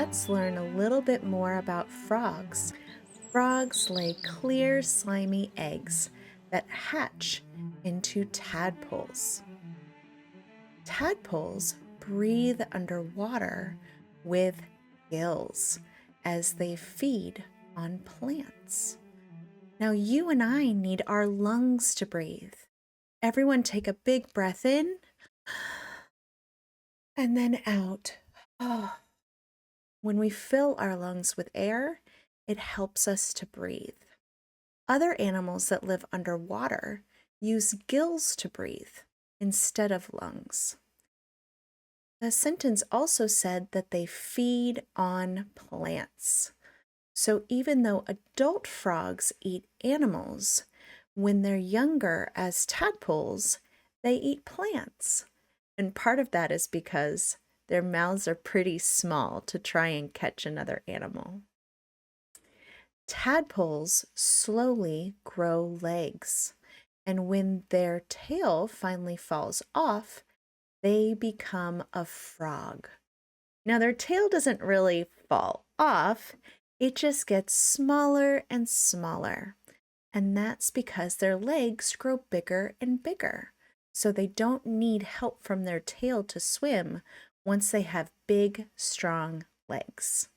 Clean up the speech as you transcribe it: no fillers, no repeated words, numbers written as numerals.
let's learn a little bit more about frogs. Frogs lay clear, slimy eggs that hatch into tadpoles. Tadpoles breathe underwater with gills as they feed on plants. Now, you and I need our lungs to breathe. Everyone take a big breath in and then out. Oh. When we fill our lungs with air, it helps us to breathe. Other animals that live underwater use gills to breathe instead of lungs. The sentence also said that they feed on plants. So even though adult frogs eat animals, when they're younger as tadpoles, they eat plants. And part of that is because their mouths are pretty small to try and catch another animal. Tadpoles slowly grow legs, and when their tail finally falls off, they become a frog. Now, their tail doesn't really fall off, it just gets smaller and smaller. And that's because their legs grow bigger and bigger. So they don't need help from their tail to swim once they have big, strong legs.